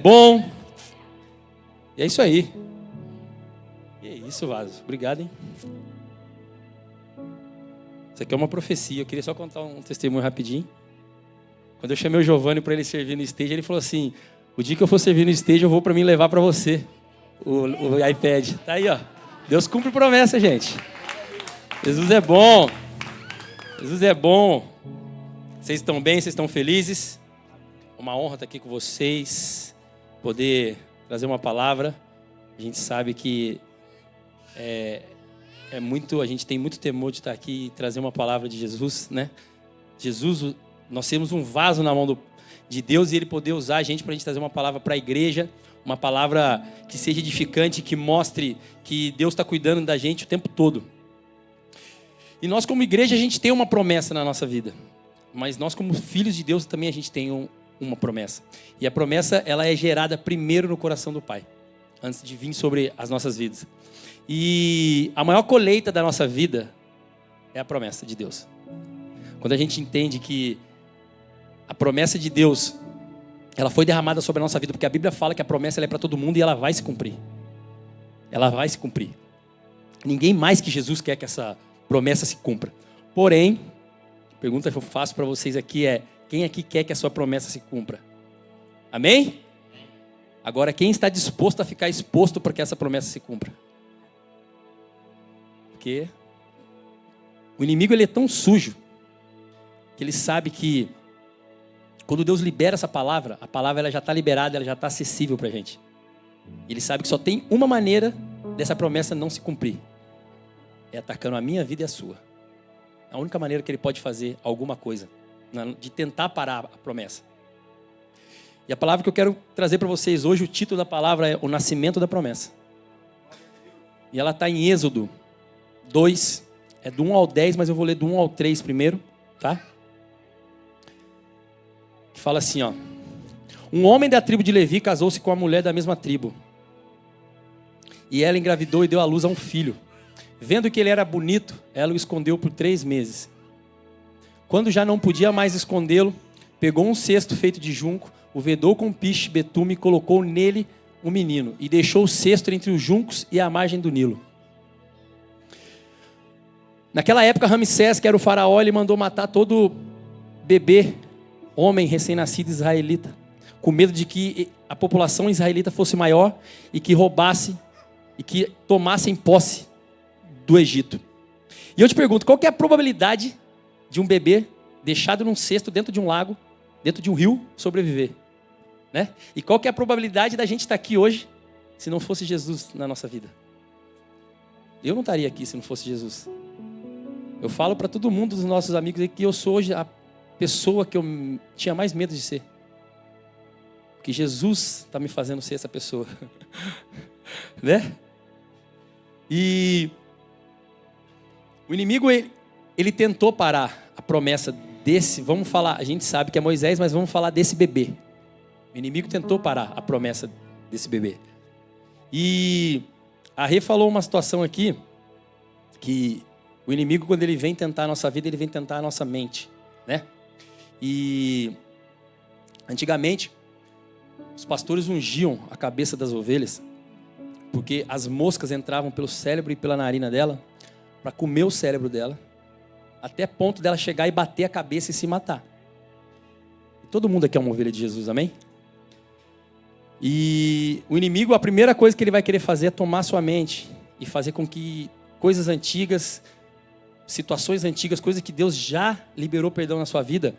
bom. E é isso aí. E é isso, Vaso. Obrigado, hein? Isso aqui é uma profecia. Eu queria só contar um testemunho rapidinho. Quando eu chamei o Giovanni para ele servir no stage, ele falou assim: o dia que eu for servir no stage, eu vou para mim levar para você o iPad. Tá aí, ó. Deus cumpre promessa, gente. Jesus é bom. Jesus é bom. Vocês estão bem? Vocês estão felizes? Uma honra estar aqui com vocês, poder trazer uma palavra. A gente sabe que a gente tem muito temor de estar aqui e trazer uma palavra de Jesus, né? Jesus, nós temos um vaso na mão de Deus e Ele poder usar a gente para a gente trazer uma palavra para a igreja, uma palavra que seja edificante, que mostre que Deus está cuidando da gente o tempo todo. E nós como igreja a gente tem uma promessa na nossa vida, mas nós como filhos de Deus também a gente tem uma promessa. E a promessa ela é gerada primeiro no coração do Pai, antes de vir sobre as nossas vidas. E a maior colheita da nossa vida é a promessa de Deus. Quando a gente entende que a promessa de Deus, ela foi derramada sobre a nossa vida, porque a Bíblia fala que a promessa ela é para todo mundo e ela vai se cumprir. Ela vai se cumprir. Ninguém mais que Jesus quer que essa promessa se cumpra. Porém, a pergunta que eu faço para vocês aqui é: quem aqui quer que a sua promessa se cumpra? Amém? Agora, quem está disposto a ficar exposto para que essa promessa se cumpra? Porque o inimigo ele é tão sujo que ele sabe que quando Deus libera essa palavra, a palavra ela já está liberada, ela já está acessível para a gente. Ele sabe que só tem uma maneira dessa promessa não se cumprir: é atacando a minha vida e a sua. A única maneira que ele pode fazer alguma coisa, de tentar parar a promessa. E a palavra que eu quero trazer para vocês hoje, o título da palavra é O Nascimento da Promessa. E ela está em Êxodo 2, é do 1 ao 10, mas eu vou ler do 1 ao 3 primeiro, tá? Que fala assim, ó: um homem da tribo de Levi casou-se com a mulher da mesma tribo. E ela engravidou e deu à luz a um filho. Vendo que ele era bonito, ela o escondeu por 3 meses. Quando já não podia mais escondê-lo, pegou um cesto feito de junco, o vedou com piche, betume e colocou nele um menino. E deixou o cesto entre os juncos e a margem do Nilo. Naquela época, Ramsés, que era o faraó, ele mandou matar todo bebê, homem recém-nascido israelita, com medo de que a população israelita fosse maior e que roubasse e que tomassem posse do Egito. E eu te pergunto, qual que é a probabilidade de um bebê deixado num cesto dentro de um lago, dentro de um rio, sobreviver? Né? E qual que é a probabilidade da gente estar aqui hoje se não fosse Jesus na nossa vida? Eu não estaria aqui se não fosse Jesus. Eu falo para todo mundo dos nossos amigos que eu sou hoje a pessoa que eu tinha mais medo de ser. Porque Jesus está me fazendo ser essa pessoa. Né? E o inimigo, ele tentou parar a promessa desse, vamos falar, a gente sabe que é Moisés, mas vamos falar desse bebê. O inimigo tentou parar a promessa desse bebê. E a Rê falou uma situação aqui, que o inimigo, quando ele vem tentar a nossa vida, ele vem tentar a nossa mente, né? E antigamente, os pastores ungiam a cabeça das ovelhas, porque as moscas entravam pelo cérebro e pela narina dela, para comer o cérebro dela, até ponto dela chegar e bater a cabeça e se matar. Todo mundo aqui é uma ovelha de Jesus, amém? E o inimigo, a primeira coisa que ele vai querer fazer é tomar sua mente e fazer com que coisas antigas, situações antigas, coisas que Deus já liberou perdão na sua vida,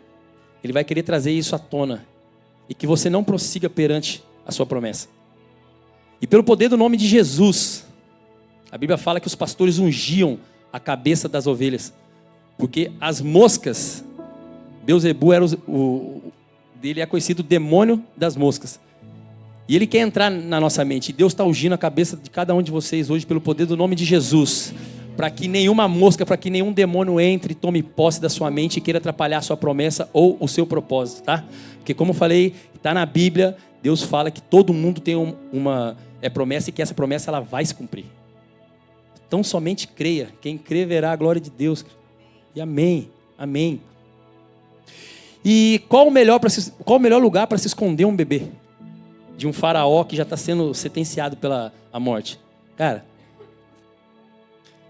ele vai querer trazer isso à tona e que você não prossiga perante a sua promessa. E pelo poder do nome de Jesus, a Bíblia fala que os pastores ungiam a cabeça das ovelhas, porque as moscas, Beelzebu era dele é conhecido o demônio das moscas. E ele quer entrar na nossa mente. E Deus está ungindo a cabeça de cada um de vocês hoje pelo poder do nome de Jesus, para que nenhuma mosca, para que nenhum demônio entre e tome posse da sua mente e queira atrapalhar a sua promessa ou o seu propósito, tá? Porque como eu falei, está na Bíblia, Deus fala que todo mundo tem uma promessa e que essa promessa ela vai se cumprir. Então somente creia. Quem crê verá a glória de Deus. E amém, amém. E qual o melhor lugar para se esconder um bebê? de um faraó que já está sendo sentenciado pela a morte. Cara,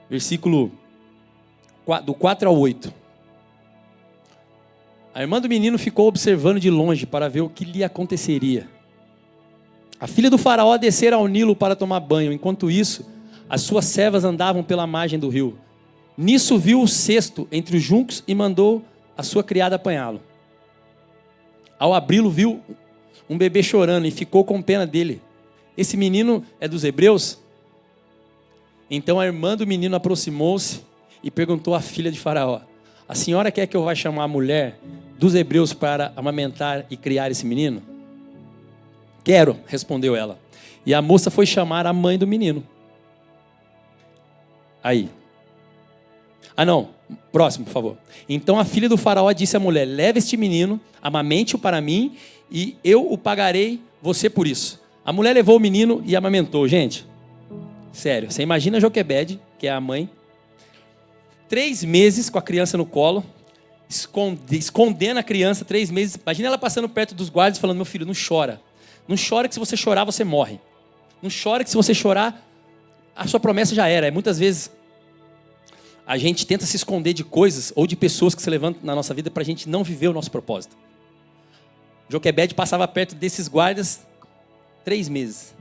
versículo do 4 ao 8. A irmã do menino ficou observando de longe para ver o que lhe aconteceria. A filha do faraó descera ao Nilo para tomar banho. Enquanto isso, as suas servas andavam pela margem do rio. Nisso viu o cesto entre os juncos e mandou a sua criada apanhá-lo. Ao abri-lo, viu um bebê chorando e ficou com pena dele. Esse menino é dos hebreus? Então a irmã do menino aproximou-se e perguntou à filha de Faraó: a senhora quer que eu vá chamar a mulher dos hebreus para amamentar e criar esse menino? Quero, respondeu ela. E a moça foi chamar a mãe do menino. Aí. Próximo, por favor. Então a filha do faraó disse à mulher: leve este menino, amamente-o para mim, e eu o pagarei você por isso. A mulher levou o menino e amamentou. Gente, sério, você imagina a Joquebede, que é a mãe, 3 meses com a criança no colo, escondendo a criança 3 meses. Imagina ela passando perto dos guardas falando: meu filho, não chora. Não chora que se você chorar você morre. Não chora que se você chorar a sua promessa já era. Muitas vezes a gente tenta se esconder de coisas ou de pessoas que se levantam na nossa vida para a gente não viver o nosso propósito. Joquebede passava perto desses guardas 3 meses.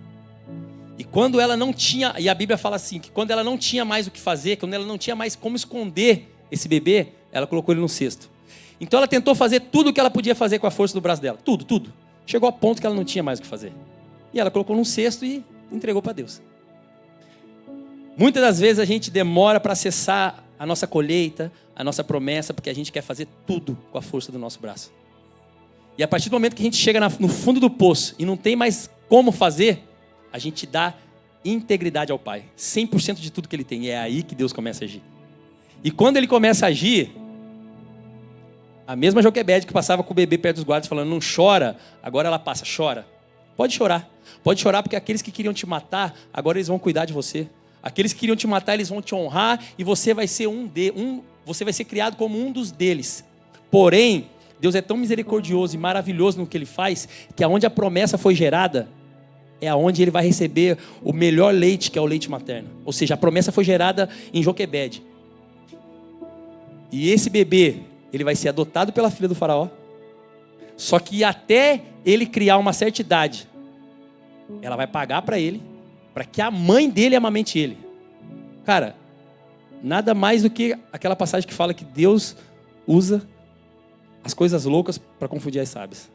E quando ela não tinha, e a Bíblia fala assim, que quando ela não tinha mais o que fazer, quando ela não tinha mais como esconder esse bebê, ela colocou ele no cesto. Então ela tentou fazer tudo o que ela podia fazer com a força do braço dela. Tudo. Chegou ao ponto que ela não tinha mais o que fazer. E ela colocou num cesto e entregou para Deus. Muitas das vezes a gente demora para acessar a nossa colheita, a nossa promessa, porque a gente quer fazer tudo com a força do nosso braço. E a partir do momento que a gente chega no fundo do poço e não tem mais como fazer, a gente dá integridade ao Pai. 100% de tudo que Ele tem. E é aí que Deus começa a agir. E quando Ele começa a agir, a mesma Joquebede que passava com o bebê perto dos guardas falando: não chora, agora ela passa: chora. Pode chorar. Pode chorar, porque aqueles que queriam te matar, agora eles vão cuidar de você. Aqueles que queriam te matar, eles vão te honrar e você vai ser você vai ser criado como um dos deles. Porém, Deus é tão misericordioso e maravilhoso no que Ele faz, que aonde a promessa foi gerada, é aonde Ele vai receber o melhor leite, que é o leite materno. Ou seja, a promessa foi gerada em Joquebede. E esse bebê, ele vai ser adotado pela filha do faraó. Só que até ele criar uma certa idade, ela vai pagar para ele, para que a mãe dele amamente ele. Cara, nada mais do que aquela passagem que fala que Deus usa as coisas loucas para confundir as sábias.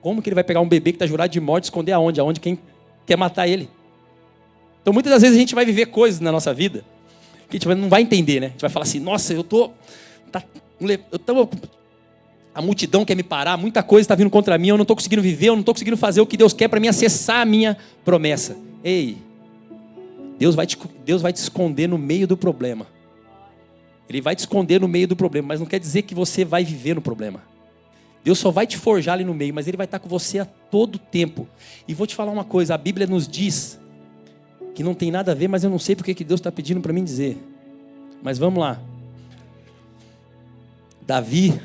Como que Ele vai pegar um bebê que está jurado de morte e esconder aonde? Aonde quem quer matar ele? Então muitas das vezes a gente vai viver coisas na nossa vida que a gente não vai entender, né? A gente vai falar assim: nossa, a multidão quer me parar, muita coisa está vindo contra mim, eu não estou conseguindo viver, eu não estou conseguindo fazer o que Deus quer para mim acessar a minha promessa. Ei, Deus vai te esconder no meio do problema. Ele vai te esconder no meio do problema, mas não quer dizer que você vai viver no problema. Deus só vai te forjar ali no meio, mas Ele vai estar com você a todo tempo. E vou te falar uma coisa, a Bíblia nos diz que não tem nada a ver, mas eu não sei porque que Deus está pedindo para mim dizer. Mas vamos lá. Davi,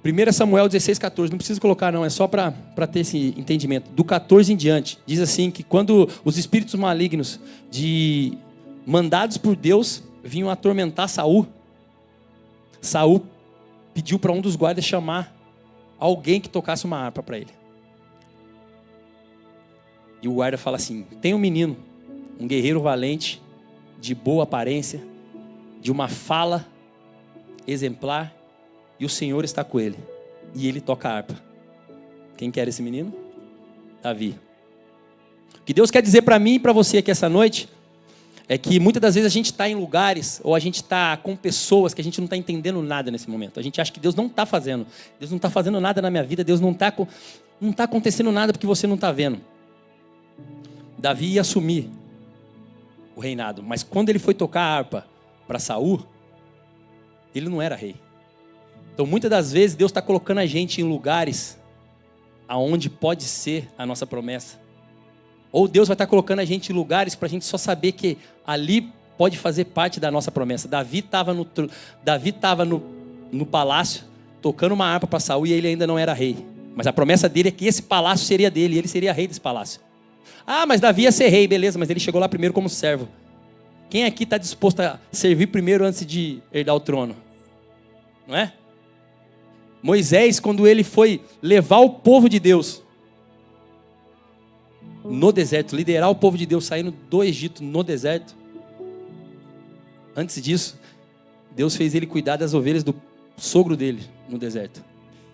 1 Samuel 16,14, não precisa colocar não, é só para ter esse entendimento. Do 14 em diante, diz assim que quando os espíritos malignos mandados por Deus vinham atormentar Saul, Saul pediu para um dos guardas chamar alguém que tocasse uma harpa para ele. E o guarda fala assim: tem um menino, um guerreiro valente, de boa aparência, de uma fala exemplar, e o Senhor está com ele, e ele toca a harpa. Quem quer esse menino? Davi. O que Deus quer dizer para mim e para você aqui essa noite é que muitas das vezes a gente está em lugares, ou a gente está com pessoas que a gente não está entendendo nada nesse momento. A gente acha que Deus não está fazendo. Deus não está fazendo nada na minha vida. Deus não está acontecendo nada porque você não está vendo. Davi ia assumir o reinado, mas quando ele foi tocar a harpa para Saul, ele não era rei. Então muitas das vezes Deus está colocando a gente em lugares aonde pode ser a nossa promessa. Ou Deus vai estar colocando a gente em lugares para a gente só saber que ali pode fazer parte da nossa promessa. Davi estava no palácio, tocando uma harpa para Saul, e ele ainda não era rei. Mas a promessa dele é que esse palácio seria dele, e ele seria rei desse palácio. Ah, mas Davi ia ser rei, beleza, mas ele chegou lá primeiro como servo. Quem aqui está disposto a servir primeiro antes de herdar o trono? Não é? Moisés, quando ele foi levar o povo de Deus no deserto, liderar o povo de Deus saindo do Egito no deserto, antes disso, Deus fez ele cuidar das ovelhas do sogro dele no deserto.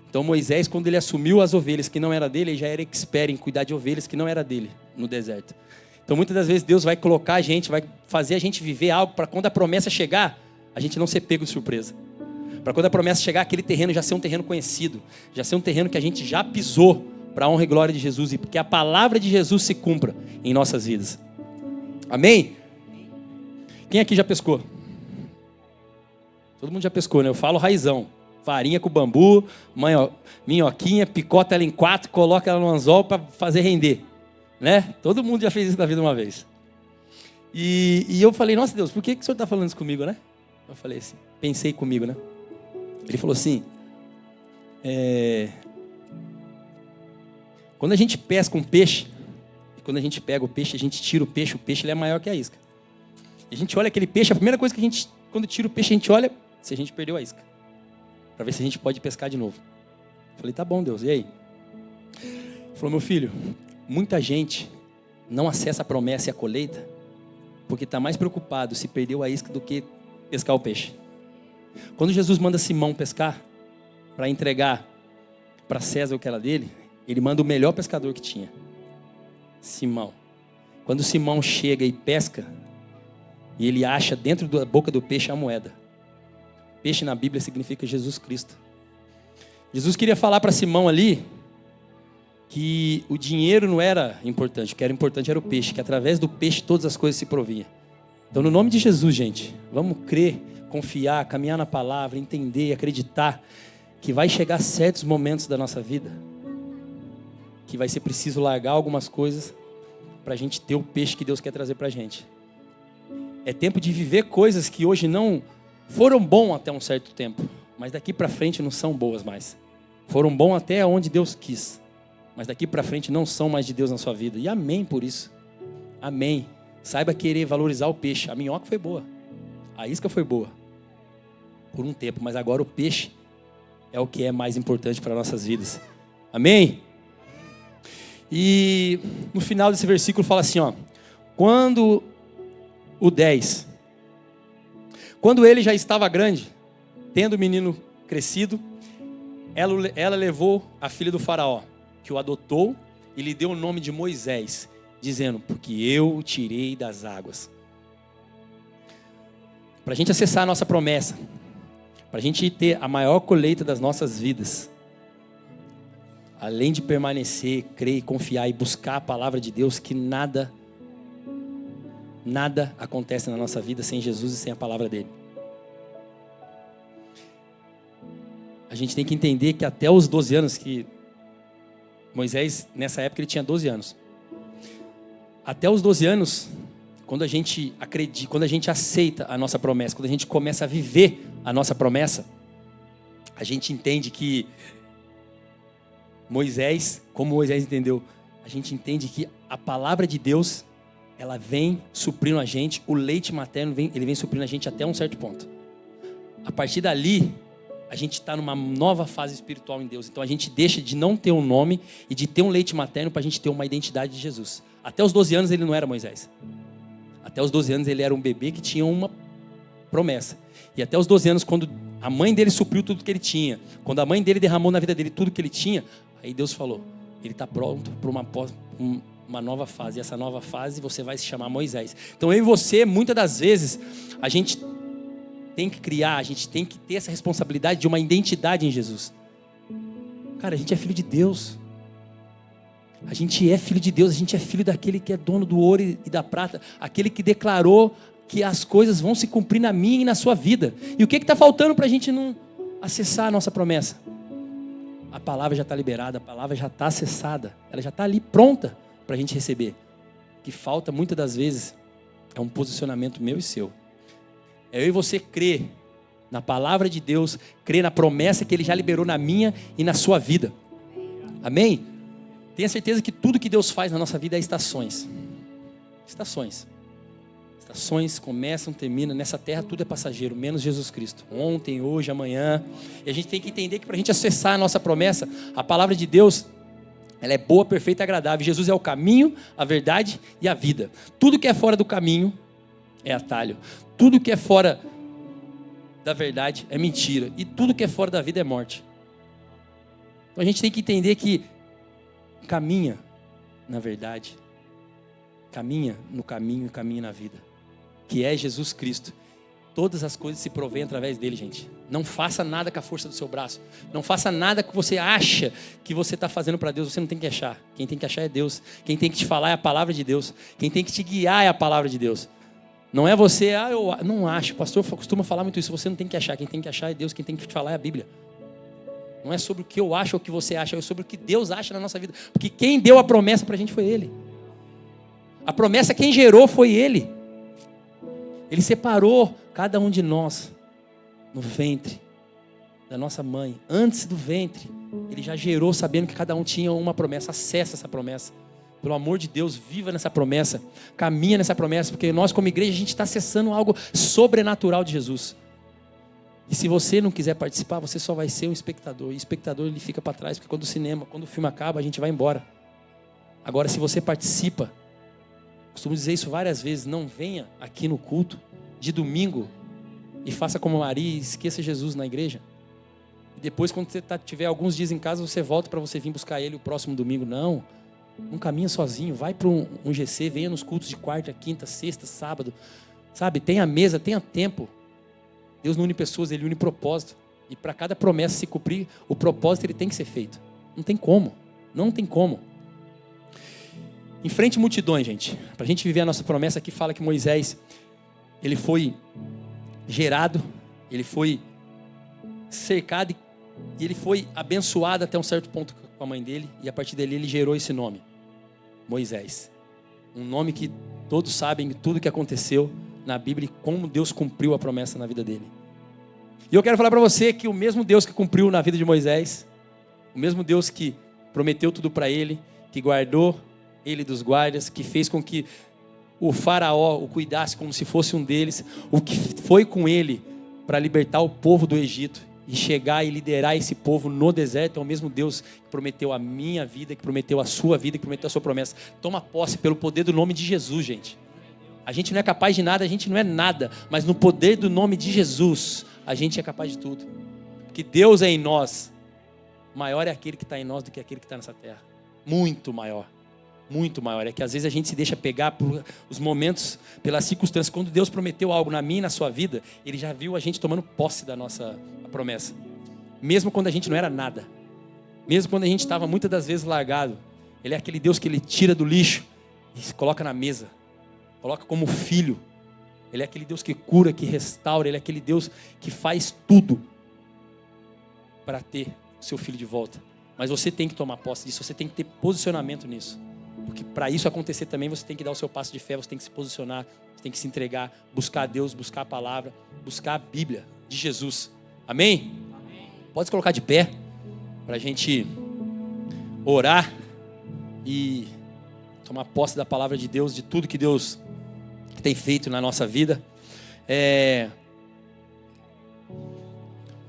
Então Moisés, quando ele assumiu as ovelhas que não era dele, ele já era expert em cuidar de ovelhas que não era dele no deserto. Então muitas das vezes Deus vai colocar a gente, vai fazer a gente viver algo para quando a promessa chegar, a gente não ser pego de surpresa. Para quando a promessa chegar, aquele terreno já ser um terreno conhecido, já ser um terreno que a gente já pisou para a honra e glória de Jesus e porque a palavra de Jesus se cumpra em nossas vidas. Amém? Quem aqui já pescou? Todo mundo já pescou, né? Eu falo raizão. Farinha com bambu, minhoquinha, picota ela em 4, coloca ela no anzol para fazer render. Né? Todo mundo já fez isso na vida uma vez. E eu falei, nossa Deus, por que o Senhor está falando isso comigo, né? Eu falei assim, pensei comigo, né? Ele falou assim, quando a gente pesca um peixe, quando a gente pega o peixe, a gente tira o peixe ele é maior que a isca. E a gente olha aquele peixe, a primeira coisa que a gente, quando tira o peixe, a gente olha se a gente perdeu a isca. Para ver se a gente pode pescar de novo. Eu falei, tá bom Deus, e aí? Ele falou, meu filho, muita gente não acessa a promessa e a colheita porque está mais preocupado se perdeu a isca do que pescar o peixe. Quando Jesus manda Simão pescar para entregar para César o que era dele, ele manda o melhor pescador que tinha, Simão. Quando Simão chega e pesca, e ele acha dentro da boca do peixe a moeda. Peixe na Bíblia significa Jesus Cristo. Jesus queria falar para Simão ali que o dinheiro não era importante, o que era importante era o peixe, que através do peixe todas as coisas se provinham. Então, no nome de Jesus, gente, vamos crer, confiar, caminhar na palavra, entender, acreditar que vai chegar certos momentos da nossa vida que vai ser preciso largar algumas coisas para a gente ter o peixe que Deus quer trazer para a gente. É tempo de viver coisas que hoje não foram bom até um certo tempo, mas daqui para frente não são boas mais. Foram bom até onde Deus quis, mas daqui para frente não são mais de Deus na sua vida. E amém por isso. Amém. Saiba querer valorizar o peixe. A minhoca foi boa, a isca foi boa por um tempo, mas agora o peixe é o que é mais importante para nossas vidas. Amém? E no final desse versículo fala assim, ó, quando ele já estava grande, tendo o menino crescido, ela levou a filha do faraó, que o adotou e lhe deu o nome de Moisés, dizendo, porque eu o tirei das águas. Para a gente acessar a nossa promessa, para a gente ter a maior colheita das nossas vidas, além de permanecer, crer, confiar e buscar a palavra de Deus, que nada acontece na nossa vida sem Jesus e sem a palavra dele. A gente tem que entender que até os 12 anos, que Moisés, nessa época, ele tinha 12 anos. Até os 12 anos, quando a gente acredita, quando a gente aceita a nossa promessa, quando a gente começa a viver a nossa promessa, a gente entende que Moisés, como Moisés entendeu, a gente entende que a palavra de Deus, ela vem suprindo a gente, o leite materno ele vem suprindo a gente até um certo ponto. A partir dali, a gente está numa nova fase espiritual em Deus. Então a gente deixa de não ter um nome e de ter um leite materno para a gente ter uma identidade de Jesus. Até os 12 anos ele não era Moisés. Até os 12 anos ele era um bebê que tinha uma promessa. E até os 12 anos, quando a mãe dele supriu tudo que ele tinha, quando a mãe dele derramou na vida dele tudo que ele tinha, aí Deus falou, ele está pronto para uma nova fase. E essa nova fase você vai se chamar Moisés. Então eu e você, muitas das vezes, a gente tem que criar, a gente tem que ter essa responsabilidade de uma identidade em Jesus. Cara, a gente é filho de Deus. A gente é filho de Deus, a gente é filho daquele que é dono do ouro e da prata, aquele que declarou que as coisas vão se cumprir na minha e na sua vida. E o que está faltando para a gente não acessar a nossa promessa? A palavra já está liberada, a palavra já está acessada, ela já está ali pronta para a gente receber. O que falta muitas das vezes é um posicionamento meu e seu. É eu e você crer na palavra de Deus, crer na promessa que Ele já liberou na minha e na sua vida. Amém? Tenha certeza que tudo que Deus faz na nossa vida é estações. Estações. Estações começam, terminam. Nessa terra tudo é passageiro, menos Jesus Cristo. Ontem, hoje, amanhã. E a gente tem que entender que para a gente acessar a nossa promessa, a palavra de Deus, ela é boa, perfeita e agradável. Jesus é o caminho, a verdade e a vida. Tudo que é fora do caminho é atalho. Tudo que é fora da verdade é mentira. E tudo que é fora da vida é morte. Então a gente tem que entender que caminha na verdade, caminha no caminho e caminha na vida, que é Jesus Cristo. Todas as coisas se provêm através dele, gente. Não faça nada com a força do seu braço. Não faça nada que você acha que você está fazendo para Deus. Você não tem que achar. Quem tem que achar é Deus. Quem tem que te falar é a palavra de Deus. Quem tem que te guiar é a palavra de Deus. Não é você, eu não acho. O pastor costuma falar muito isso. Você não tem que achar. Quem tem que achar é Deus. Quem tem que te falar é a Bíblia. Não é sobre o que eu acho ou o que você acha. É sobre o que Deus acha na nossa vida. Porque quem deu a promessa para a gente foi Ele. A promessa quem gerou foi Ele. Ele separou cada um de nós no ventre da nossa mãe. Antes do ventre, Ele já gerou sabendo que cada um tinha uma promessa. Acessa essa promessa. Pelo amor de Deus, viva nessa promessa. Caminha nessa promessa, porque nós como igreja, a gente está acessando algo sobrenatural de Jesus. E se você não quiser participar, você só vai ser um espectador. E o espectador ele fica para trás, porque quando o filme acaba, a gente vai embora. Agora, se você participa, costumo dizer isso várias vezes, não venha aqui no culto de domingo e faça como Maria e esqueça Jesus na igreja. E depois, quando você tiver alguns dias em casa, você volta para você vir buscar Ele o próximo domingo. Não caminha sozinho, vai para um GC, venha nos cultos de quarta, quinta, sexta, sábado. Sabe, tenha mesa, tenha tempo. Deus não une pessoas, Ele une propósito. E para cada promessa se cumprir, o propósito ele tem que ser feito. Não tem como. Não tem como. Enfrente multidões, gente. Para a gente viver a nossa promessa aqui, fala que Moisés, ele foi gerado, ele foi cercado e ele foi abençoado até um certo ponto com a mãe dele. E a partir dele ele gerou esse nome, Moisés. Um nome que todos sabem tudo que aconteceu na Bíblia e como Deus cumpriu a promessa na vida dele. E eu quero falar para você que o mesmo Deus que cumpriu na vida de Moisés, o mesmo Deus que prometeu tudo para ele, que guardou ele dos guardas, que fez com que o faraó o cuidasse como se fosse um deles, o que foi com ele para libertar o povo do Egito e chegar e liderar esse povo no deserto, é o mesmo Deus que prometeu a minha vida, que prometeu a sua vida, que prometeu a sua promessa. Toma posse pelo poder do nome de Jesus, gente. A gente não é capaz de nada, a gente não é nada, mas no poder do nome de Jesus, a gente é capaz de tudo. Porque Deus é em nós, maior é aquele que está em nós do que aquele que está nessa terra. Muito maior. Muito maior. É que às vezes a gente se deixa pegar por os momentos, pelas circunstâncias. Quando Deus prometeu algo na minha e na sua vida, Ele já viu a gente tomando posse da nossa promessa. Mesmo quando a gente não era nada. Mesmo quando a gente estava muitas das vezes largado. Ele é aquele Deus que Ele tira do lixo e se coloca na mesa. Coloca como filho. Ele é aquele Deus que cura, que restaura. Ele é aquele Deus que faz tudo para ter o seu filho de volta. Mas você tem que tomar posse disso. Você tem que ter posicionamento nisso. Porque para isso acontecer também, você tem que dar o seu passo de fé. Você tem que se posicionar. Você tem que se entregar. Buscar a Deus, buscar a palavra. Buscar a Bíblia de Jesus. Amém? Amém. Pode se colocar de pé para a gente orar e tomar posse da palavra de Deus, de tudo que Deus tem feito na nossa vida.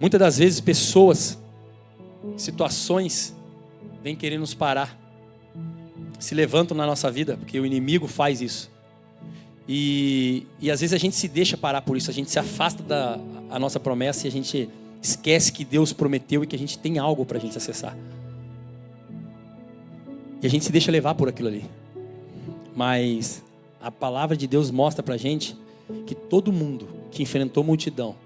Muitas das vezes pessoas, situações vêm querer nos parar, se levantam na nossa vida, porque o inimigo faz isso. E às vezes a gente se deixa parar por isso, a gente se afasta da nossa promessa e a gente esquece que Deus prometeu e que a gente tem algo para a gente acessar. E a gente se deixa levar por aquilo ali. Mas a palavra de Deus mostra pra gente que todo mundo que enfrentou multidão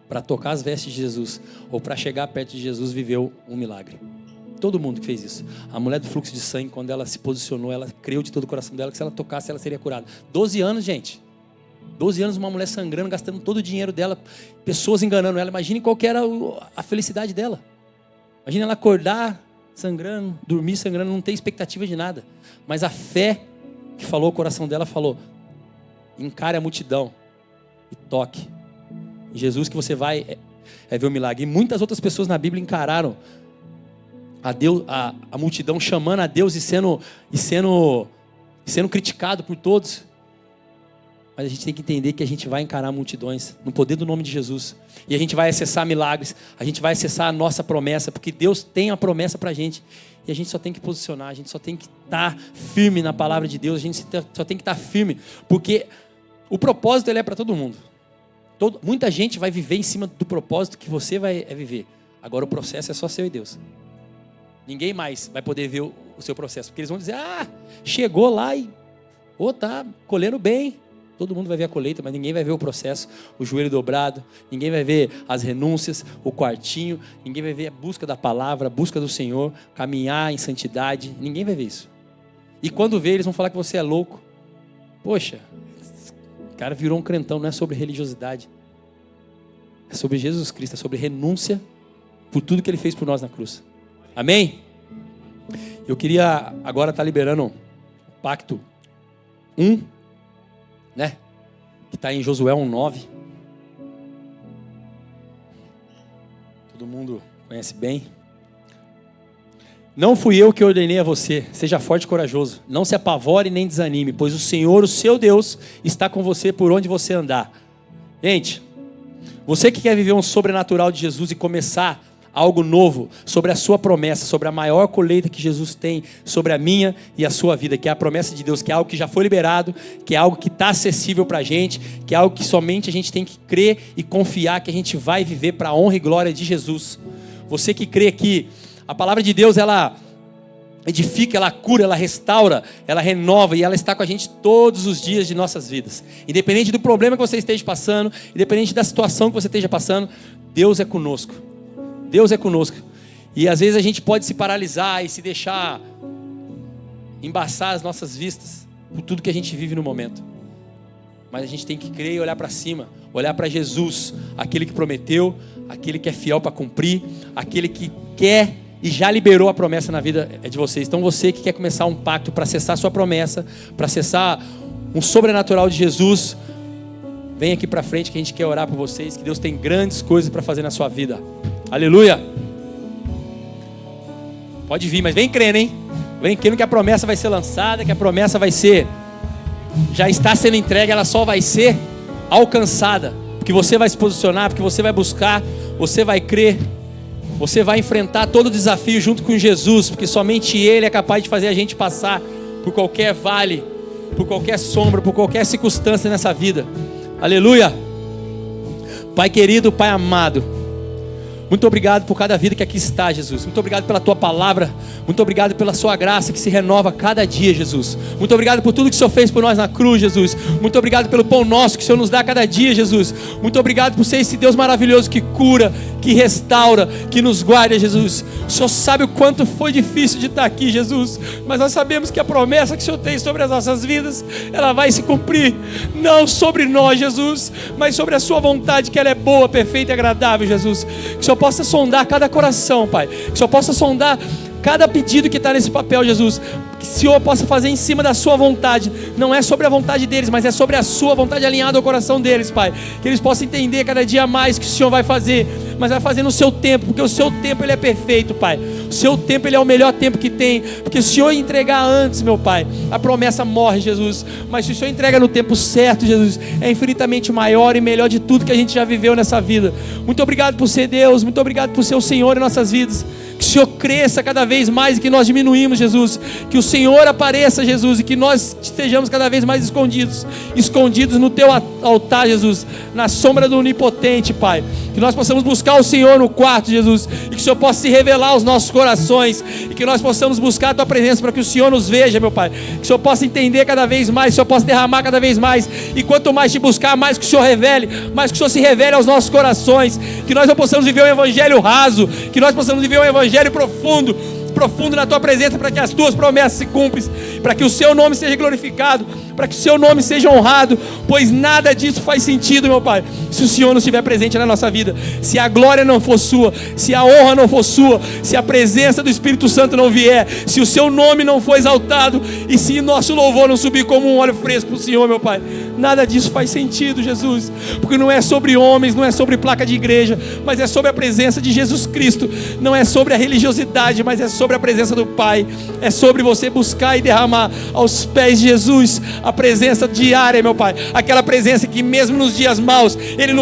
para tocar as vestes de Jesus ou para chegar perto de Jesus viveu um milagre. Todo mundo que fez isso. A mulher do fluxo de sangue, quando ela se posicionou, ela creu de todo o coração dela que se ela tocasse, ela seria curada. 12 anos, gente. 12 anos uma mulher sangrando, gastando todo o dinheiro dela, pessoas enganando ela. Imagine qual que era a felicidade dela. Imagine ela acordar sangrando, dormir sangrando, não ter expectativa de nada. Mas a fé que falou o coração dela falou: encare a multidão e toque. Em Jesus que você vai ver o milagre. E muitas outras pessoas na Bíblia encararam a multidão chamando a Deus e sendo criticado por todos. Mas a gente tem que entender que a gente vai encarar multidões no poder do nome de Jesus. E a gente vai acessar milagres, a gente vai acessar a nossa promessa, porque Deus tem a promessa pra gente. E a gente só tem que posicionar, a gente só tem que estar firme na palavra de Deus, a gente só tem que estar firme, porque o propósito ele é para todo mundo. Muita gente vai viver em cima do propósito que você vai viver. Agora o processo é só seu e Deus. Ninguém mais vai poder ver o seu processo, porque eles vão dizer, chegou lá e tá colhendo bem. Todo mundo vai ver a colheita, mas ninguém vai ver o processo, o joelho dobrado, ninguém vai ver as renúncias, o quartinho, ninguém vai ver a busca da palavra, a busca do Senhor, caminhar em santidade, ninguém vai ver isso. E quando vê, eles vão falar que você é louco. Poxa, o cara virou um crentão, não é sobre religiosidade, é sobre Jesus Cristo, é sobre renúncia por tudo que Ele fez por nós na cruz. Amém? Eu queria agora estar liberando o pacto 1, né? Que está em Josué 1:9. Todo mundo conhece bem. Não fui eu que ordenei a você, seja forte e corajoso, não se apavore nem desanime, pois o Senhor, o seu Deus, está com você por onde você andar. Gente, você que quer viver um sobrenatural de Jesus e começar algo novo, sobre a sua promessa, sobre a maior colheita que Jesus tem, sobre a minha e a sua vida, que é a promessa de Deus, que é algo que já foi liberado, que é algo que está acessível para a gente, que é algo que somente a gente tem que crer e confiar que a gente vai viver para a honra e glória de Jesus. Você que crê que a palavra de Deus, ela edifica, ela cura, ela restaura, ela renova e ela está com a gente todos os dias de nossas vidas. Independente do problema que você esteja passando, independente da situação que você esteja passando, Deus é conosco. Deus é conosco. E às vezes a gente pode se paralisar e se deixar embaçar as nossas vistas por tudo que a gente vive no momento. Mas a gente tem que crer e olhar para cima, olhar para Jesus, aquele que prometeu, aquele que é fiel para cumprir, aquele que quer e já liberou a promessa na vida de vocês. Então você que quer começar um pacto para acessar a sua promessa, para acessar um sobrenatural de Jesus, vem aqui para frente que a gente quer orar por vocês, que Deus tem grandes coisas para fazer na sua vida. Aleluia. Pode vir, mas vem crendo, hein? Vem crendo que a promessa vai ser lançada, que a promessa vai ser, já está sendo entregue, ela só vai ser alcançada, porque você vai se posicionar, porque você vai buscar, você vai crer, você vai enfrentar todo o desafio junto com Jesus, porque somente Ele é capaz de fazer a gente passar por qualquer vale, por qualquer sombra, por qualquer circunstância nessa vida. Aleluia. Pai querido, Pai amado, muito obrigado por cada vida que aqui está, Jesus. Muito obrigado pela Tua palavra. Muito obrigado pela Sua graça que se renova cada dia, Jesus. Muito obrigado por tudo que o Senhor fez por nós na cruz, Jesus. Muito obrigado pelo pão nosso que o Senhor nos dá cada dia, Jesus. Muito obrigado por ser esse Deus maravilhoso que cura, que restaura, que nos guarda, Jesus. O Senhor sabe o quanto foi difícil de estar aqui, Jesus. Mas nós sabemos que a promessa que o Senhor tem sobre as nossas vidas, ela vai se cumprir. Não sobre nós, Jesus, mas sobre a Sua vontade, que ela é boa, perfeita e agradável, Jesus. Que o Senhor possa sondar cada coração, Pai. Que o Senhor possa sondar cada pedido que está nesse papel, Jesus. Que o Senhor possa fazer em cima da Sua vontade. Não é sobre a vontade deles, mas é sobre a Sua vontade alinhada ao coração deles, Pai. Que eles possam entender cada dia mais que o Senhor vai fazer, mas vai fazer no Seu tempo, porque o Seu tempo Ele é perfeito, Pai. O Seu tempo Ele é o melhor tempo que tem, porque se o Senhor entregar antes, meu Pai, a promessa morre, Jesus. Mas se o Senhor entrega no tempo certo, Jesus, é infinitamente maior e melhor de tudo que a gente já viveu nessa vida. Muito obrigado por ser Deus, muito obrigado por ser o Senhor em nossas vidas. Que o Senhor cresça cada vez mais e que nós diminuímos, Jesus. Que o Senhor apareça, Jesus, e que nós estejamos cada vez mais escondidos no Teu altar, Jesus, na sombra do Onipotente, Pai. Que nós possamos buscar o Senhor no quarto, Jesus, e que o Senhor possa se revelar aos nossos corações, e que nós possamos buscar a Tua presença para que o Senhor nos veja, meu Pai. Que o Senhor possa entender cada vez mais, que o Senhor possa derramar cada vez mais, e quanto mais Te buscar, mais que o Senhor revele, mais que o Senhor se revele aos nossos corações. Que nós não possamos viver um evangelho raso, que nós possamos viver um evangelho profundo profundo na tua presença para que as tuas promessas se cumprem, para que o seu nome seja glorificado, para que o seu nome seja honrado, pois nada disso faz sentido, meu Pai, se o Senhor não estiver presente na nossa vida, se a glória não for sua, se a honra não for sua, se a presença do Espírito Santo não vier, se o seu nome não for exaltado e se nosso louvor não subir como um óleo fresco para o Senhor, meu Pai, nada disso faz sentido, Jesus, porque não é sobre homens, não é sobre placa de igreja, mas é sobre a presença de Jesus Cristo, não é sobre a religiosidade, mas é sobre a presença do Pai, é sobre você buscar e derramar aos pés de Jesus a presença diária, meu Pai, aquela presença que mesmo nos dias maus, Ele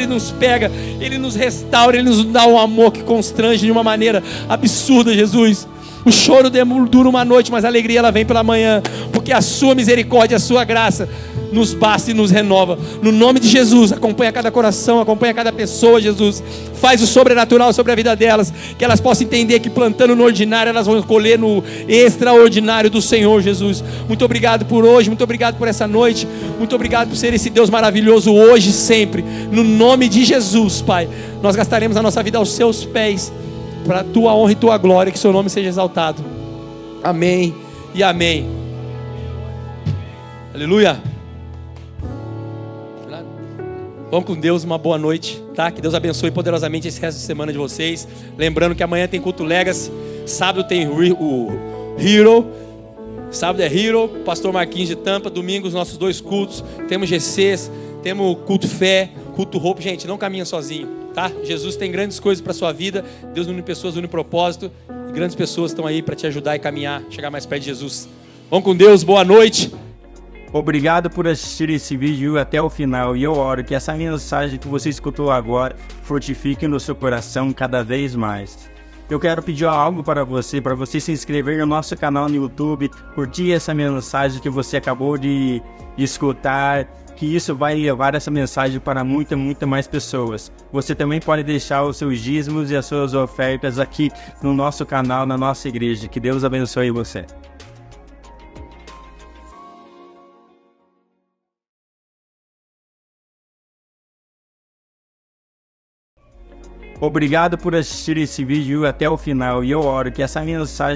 nos pega, Ele nos restaura, Ele nos dá um amor que constrange de uma maneira absurda, Jesus. O choro dura uma noite, mas a alegria ela vem pela manhã, porque a sua misericórdia, a sua graça nos basta e nos renova. No nome de Jesus, acompanha cada coração, acompanha cada pessoa, Jesus. Faz o sobrenatural sobre a vida delas, que elas possam entender que plantando no ordinário, elas vão colher no extraordinário do Senhor, Jesus. Muito obrigado por hoje, muito obrigado por essa noite, muito obrigado por ser esse Deus maravilhoso hoje e sempre. No nome de Jesus, Pai, nós gastaremos a nossa vida aos seus pés, para a tua honra e tua glória, que seu nome seja exaltado. Amém e amém. Aleluia. Vamos com Deus, uma boa noite, tá? Que Deus abençoe poderosamente esse resto de semana de vocês. Lembrando que amanhã tem culto Legacy, sábado tem o Hero, sábado é Hero, Pastor Marquinhos de Tampa, domingo os nossos 2 cultos, temos GCs, temos culto fé, culto roupa. Gente, não caminha sozinho, tá? Jesus tem grandes coisas para a sua vida, Deus une pessoas, une propósito, e grandes pessoas estão aí para te ajudar e caminhar, chegar mais perto de Jesus. Vamos com Deus, boa noite. Obrigado por assistir esse vídeo até o final, e eu oro que essa mensagem que você escutou agora fortifique no seu coração cada vez mais. Eu quero pedir algo para você se inscrever no nosso canal no YouTube, curtir essa mensagem que você acabou de escutar, que isso vai levar essa mensagem para muita mais pessoas. Você também pode deixar os seus dízimos e as suas ofertas aqui no nosso canal, na nossa igreja. Que Deus abençoe você. Obrigado por assistir esse vídeo até o final, e eu oro que essa mensagem